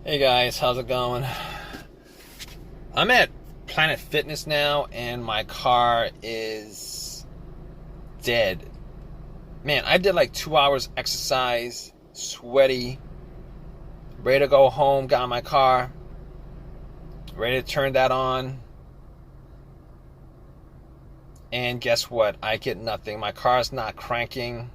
Hey guys, how's it going? I'm at Planet Fitness now and my car is dead. Man, I did like 2 hours exercise, sweaty, ready to go home, got in my car, ready to turn that on. And guess what? I get nothing. My car's not cranking.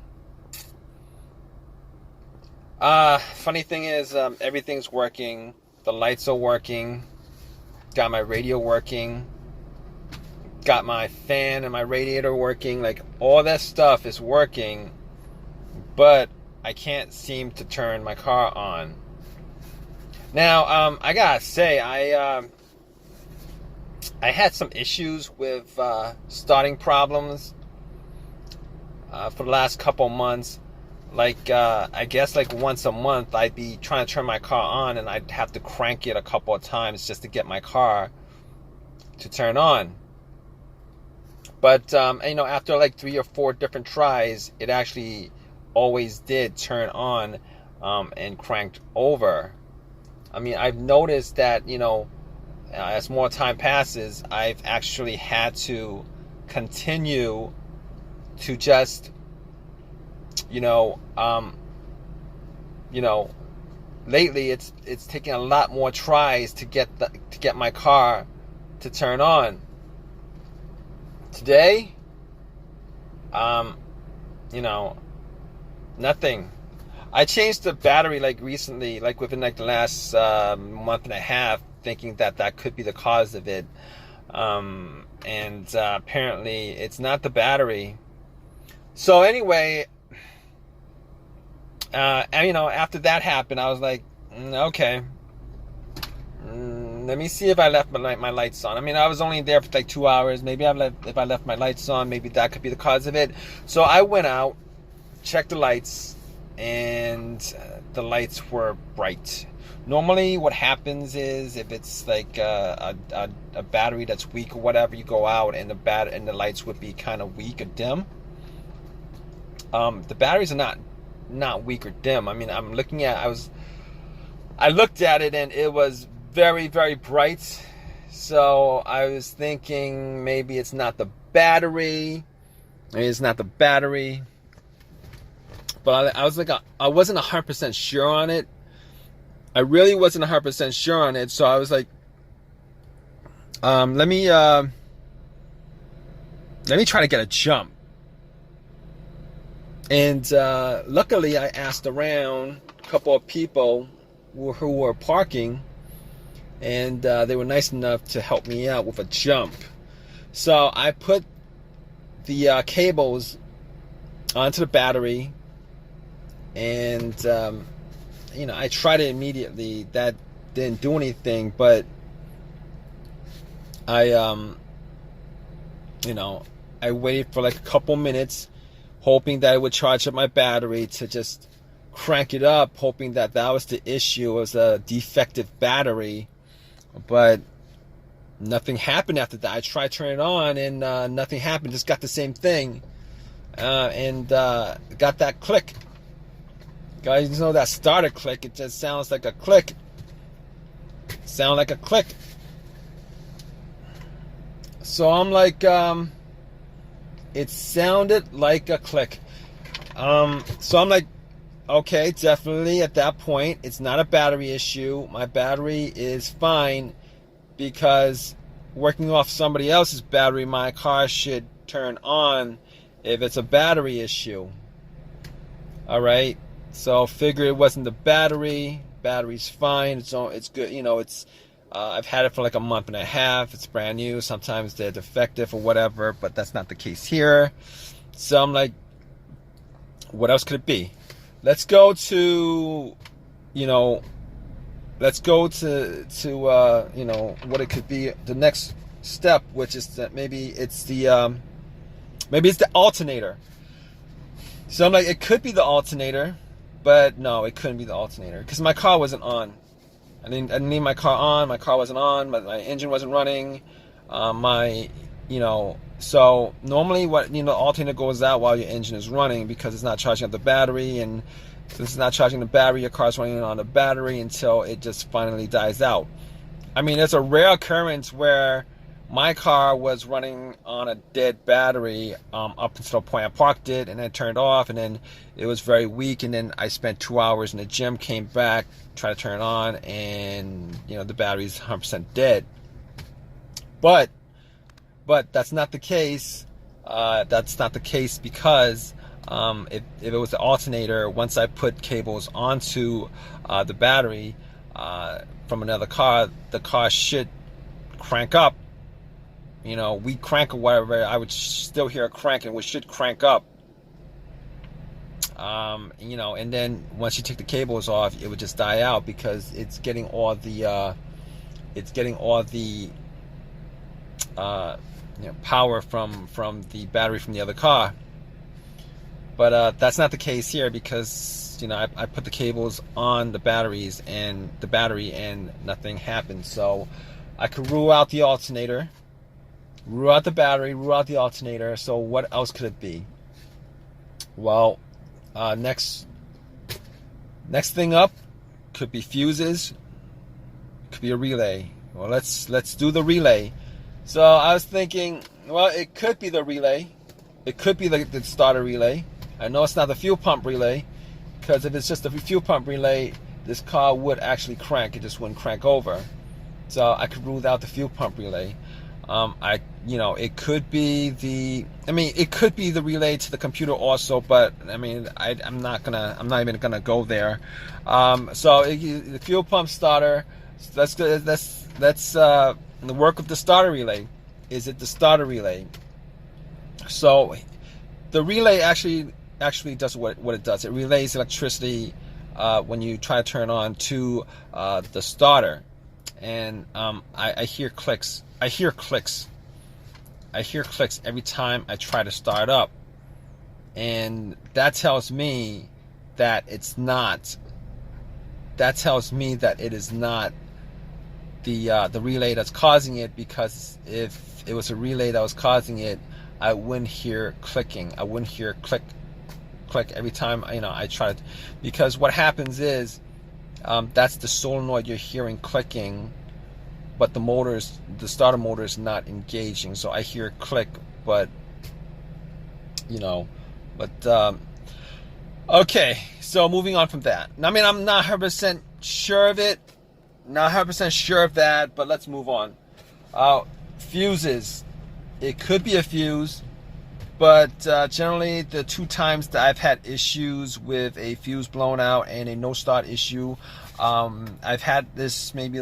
Funny thing is, everything's working. The lights are working. Got my radio working. Got my fan and my radiator working. Like, all that stuff is working. But I can't seem to turn my car on. Now, I gotta say, I had some issues with starting problems for the last couple months. Like, I guess like once a month I'd be trying to turn my car on and I'd have to crank it a couple of times just to get my car to turn on. But, after like 3 or 4 different tries, it actually always did turn on and cranked over. I mean, I've noticed that, as more time passes, I've actually had to continue to just lately it's taking a lot more tries to get my car to turn on. Today, nothing. I changed the battery like recently, like within like the last month and a half, thinking that could be the cause of it. And apparently it's not the battery. So anyway, after that happened, I was like, okay, let me see if I left my lights on. I mean, I was only there for like 2 hours. Maybe if I left my lights on, maybe that could be the cause of it. So I went out, checked the lights, and the lights were bright. Normally what happens is if it's like a battery that's weak or whatever, you go out and the lights would be kind of weak or dim. The batteries are not weak or dim. I mean, I looked at it and it was very, very bright. So I was thinking maybe it's not the battery. Maybe it's not the battery. But I was like, I wasn't 100% sure on it. I really wasn't 100% sure on it. So I was like, let me try to get a jump. And luckily, I asked around a couple of people who were parking, and they were nice enough to help me out with a jump. So I put the cables onto the battery, and I tried it immediately. That didn't do anything, but I waited for like a couple minutes, hoping that it would charge up my battery to just crank it up, hoping that was the issue, it was a defective battery. But nothing happened after that. I tried turning it on and nothing happened, just got the same thing. And got that click. Guys, that starter click, it just sounds like a click. Sound like a click. So I'm like, it sounded like a click. So I'm like, okay, definitely at that point, it's not a battery issue. My battery is fine, because working off somebody else's battery, my car should turn on if it's a battery issue. All right. So figure it wasn't the battery. Battery's fine. It's good. I've had it for like a month and a half. It's brand new. Sometimes they're defective or whatever, but that's not the case here. So I'm like, what else could it be? Let's go to what it could be, the next step, which is that maybe it's the alternator. So I'm like, it could be the alternator, but no, it couldn't be the alternator, because my car wasn't on. I didn't need my car on. My car wasn't on. My engine wasn't running. My So normally the alternator goes out while your engine is running because it's not charging up the battery, and since it's not charging the battery, your car's running on the battery until it just finally dies out. I mean, it's a rare occurrence where my car was running on a dead battery up until the point I parked it and then turned off, and then it was very weak, and then I spent 2 hours in the gym, came back, tried to turn it on, and the battery's 100% dead. But that's not the case. That's not the case because if it was the alternator, once I put cables onto the battery from another car, the car should crank up. We crank or whatever, I would still hear a crank, and we should crank up. And then once you take the cables off, it would just die out because it's getting all the power from the battery from the other car. But that's not the case here because I put the cables on the battery and nothing happened. So I could rule out the alternator, rule out the battery, rule out the alternator. So what else could it be? Well, next thing up could be fuses, could be a relay. Well, let's do the relay. So I was thinking, well, it could be the relay. It could be the starter relay. I know it's not the fuel pump relay, because if it's just the fuel pump relay, this car would actually crank. It just wouldn't crank over. So I could rule out the fuel pump relay. It could be it could be the relay to the computer also, but I'm not even gonna go there. So the fuel pump starter. Let's the work of the starter relay. Is it the starter relay? So the relay actually does what it does. It relays electricity when you try to turn on to the starter, and I hear clicks. I hear clicks every time I try to start up, and that tells me that it's not. That tells me that it is not the relay that's causing it, because if it was a relay that was causing it, I wouldn't hear clicking. I wouldn't hear click every time I try to, because what happens is that's the solenoid you're hearing clicking, but the starter motor is not engaging. So I hear click, but okay. So moving on from that. I'm not 100% sure of it. Not 100% sure of that, but let's move on. Fuses. It could be a fuse, but generally the 2 times that I've had issues with a fuse blown out and a no start issue, I've had this maybe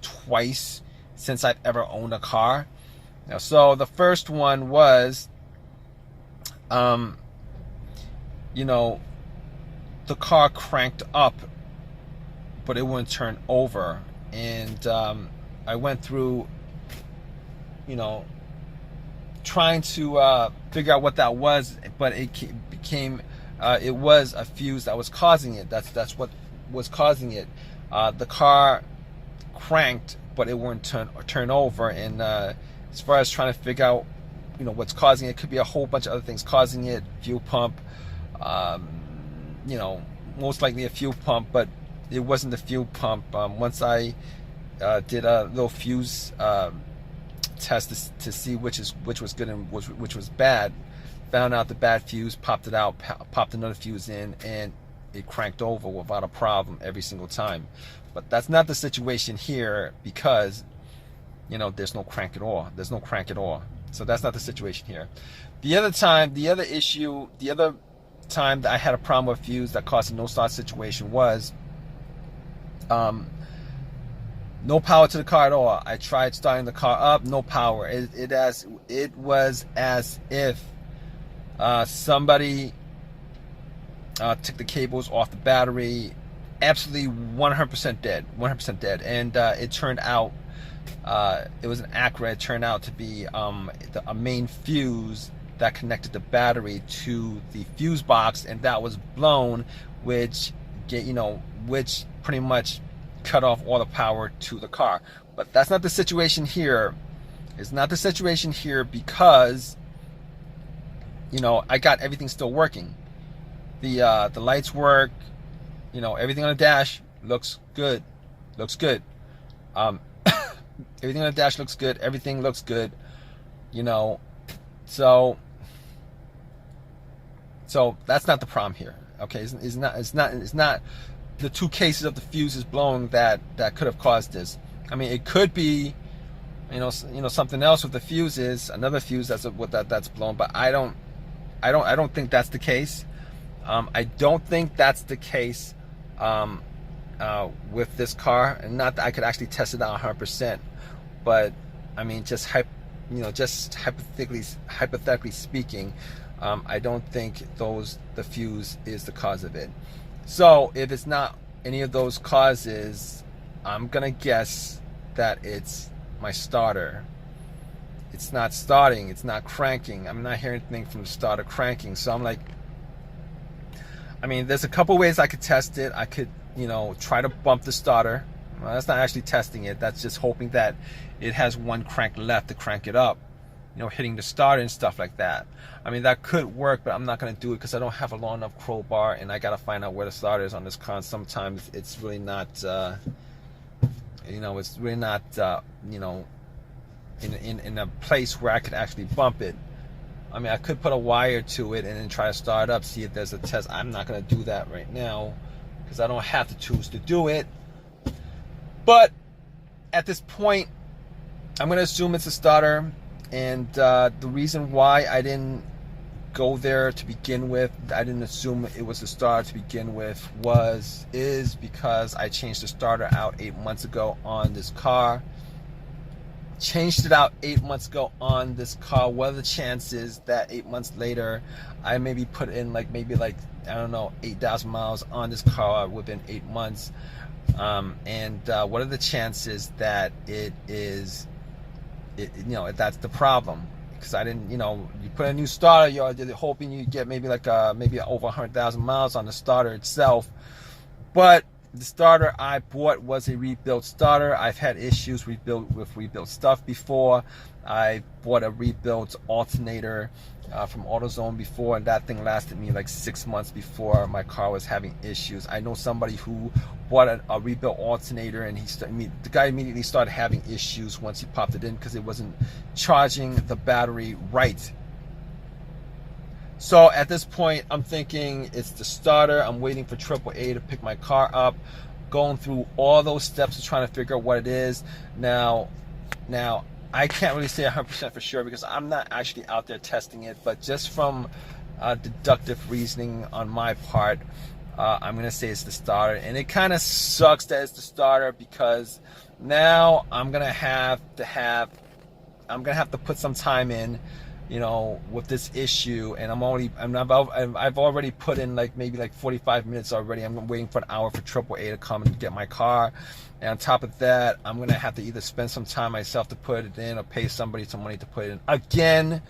twice since I've ever owned a car. So the first one was, the car cranked up, but it wouldn't turn over, and I went through trying to figure out what that was, but it became it was a fuse that was causing it. That's what was causing it. The car cranked, but it wouldn't turn over, and as far as trying to figure out what's causing it, could be a whole bunch of other things causing it. Fuel pump, most likely a fuel pump, but it wasn't the fuel pump. Once I did a little fuse test to see which was good and which was bad, found out the bad fuse, popped it out, popped another fuse in, and it cranked over without a problem every single time. But that's not the situation here, because there's no crank at all. There's no crank at all. So that's not the situation here. The other time that I had a problem with fuse that caused a no start situation was no power to the car at all. I tried starting the car up, no power. It was as if somebody took the cables off the battery. Absolutely 100% dead. 100% dead. And it turned out, it was an Acura. It turned out to be a main fuse that connected the battery to the fuse box, and that was blown, which pretty much cut off all the power to the car. But that's not the situation here. It's not the situation here because, you know, I got everything still working. The lights work, you know, everything on the dash looks good. Everything on the dash looks good. Everything looks good, you know. So that's not the problem here. Okay, it's not the two cases of the fuses blowing that could have caused this. I mean, it could be, you know, something else with the fuses, another fuse that's blown, but I don't think that's the case. I don't think that's the case with this car, and not that I could actually test it out 100%, but I mean, just hypothetically speaking, I don't think the fuse is the cause of it. So if it's not any of those causes, I'm gonna guess that it's my starter. It's not starting, it's not cranking. I'm not hearing anything from the starter cranking. So I'm like, I mean, there's a couple ways I could test it. I could, you know, try to bump the starter. Well, that's not actually testing it. That's just hoping that it has one crank left to crank it up. You know, hitting the starter and stuff like that. I mean, that could work, but I'm not going to do it because I don't have a long enough crowbar, and I got to find out where the starter is on this car. Sometimes it's really not, you know, it's really not, you know, in a place where I could actually bump it. I mean, I could put a wire to it and then try to start it up, see if there's a test. I'm not going to do that right now because I don't have the tools to do it. But at this point, I'm going to assume it's a starter. And the reason why I didn't go there to begin with, I didn't assume it was the starter to begin with, is because I changed the starter out 8 months ago on this car. Changed it out 8 months ago on this car. What are the chances that 8 months later I maybe put in maybe I don't know, 8,000 miles on this car within 8 months? And what are the chances that it is, you know, that's the problem? Because I didn't, you know, you put a new starter, you're hoping you get maybe maybe over 100,000 miles on the starter itself. But the starter I bought was a rebuilt starter. I've had issues with rebuilt stuff before. I bought a rebuilt alternator from AutoZone before, and that thing lasted me like 6 months before my car was having issues. I know somebody who bought a rebuilt alternator, and the guy immediately started having issues once he popped it in because it wasn't charging the battery right. So at this point, I'm thinking it's the starter. I'm waiting for AAA to pick my car up, going through all those steps of trying to figure out what it is. Now, I can't really say 100% for sure because I'm not actually out there testing it, but just from deductive reasoning on my part, I'm going to say it's the starter. And it kind of sucks that it's the starter because now I'm going to have to put some time in, you know, with this issue, and I've already put in maybe 45 minutes already. I'm waiting for an hour for AAA to come and get my car, and on top of that, I'm gonna have to either spend some time myself to put it in or pay somebody some money to put it in again.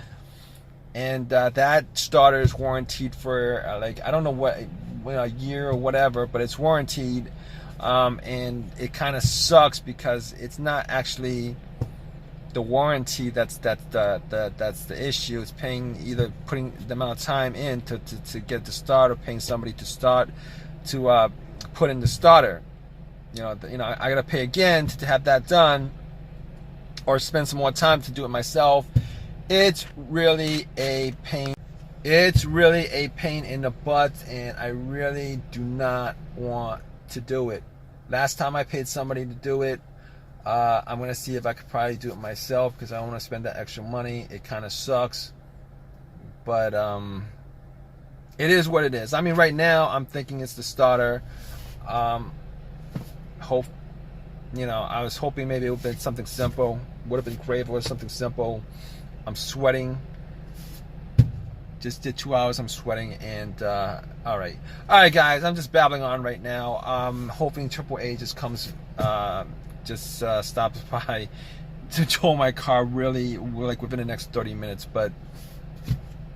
And that starter is warranted for I don't know what, a year or whatever, but it's warranted, and it kind of sucks because it's not actually the warranty that's the issue. It's either putting the amount of time in to get the starter, paying somebody to put in the starter. You know, I gotta pay again to have that done, or spend some more time to do it myself. It's really a pain. It's really a pain in the butt, and I really do not want to do it. Last time I paid somebody to do it, I'm going to see if I could probably do it myself because I don't want to spend that extra money. It kind of sucks. But it is what it is. I mean, right now, I'm thinking it's the starter. I was hoping maybe it would have been something simple. Would have been great if it was something simple. I'm sweating. Just did 2 hours, I'm sweating, and all right, guys, I'm just babbling on right now. I'm hoping AAA just comes, stops by to tow my car really within the next 30 minutes. But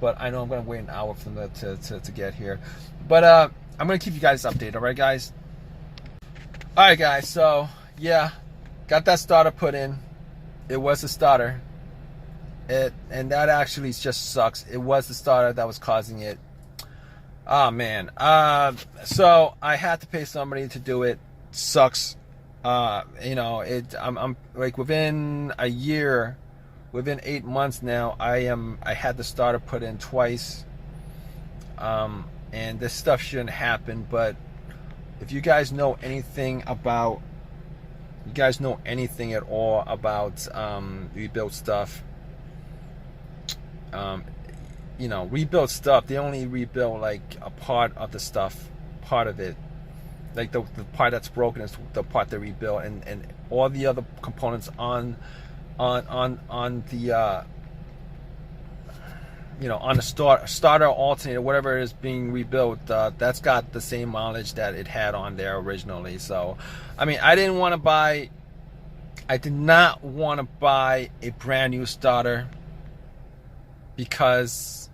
I know I'm gonna wait an hour for them to get here. But I'm gonna keep you guys updated. All right, guys. All right, guys. So yeah, got that starter put in. It was a starter. and that actually just sucks. It was the starter that was causing it. Oh man. So I had to pay somebody to do it. Sucks. You know, I'm like within a year, within 8 months now, I had the starter put in twice. And this stuff shouldn't happen, but if you guys know anything about, you guys know anything at all about rebuild stuff, you know, rebuild stuff, they only rebuild like a part of the stuff, part of it. Like the part that's broken is the part they rebuild, and all the other components on the you know, on the starter, alternator, whatever is being rebuilt, that's got the same mileage that it had on there originally. So, I mean, I did not want to buy a brand new starter because,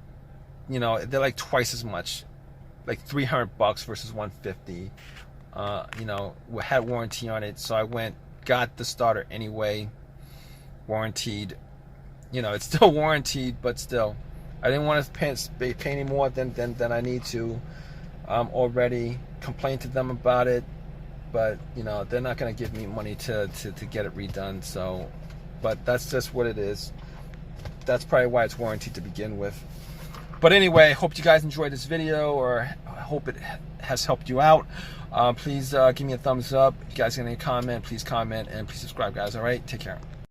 you know, they're like twice as much, like $300 versus $150. You know, had warranty on it, so I got the starter anyway, warranted. You know, it's still warranted, but still, I didn't want to pay any more than I need to. Already complained to them about it, but you know, they're not going to give me money to get it redone. So, but that's just what it is. That's probably why it's warranted to begin with. But anyway, hope you guys enjoyed this video, or I hope it has helped you out. Please give me a thumbs up. If you guys got any comment, please comment, and please subscribe, guys. All right, take care.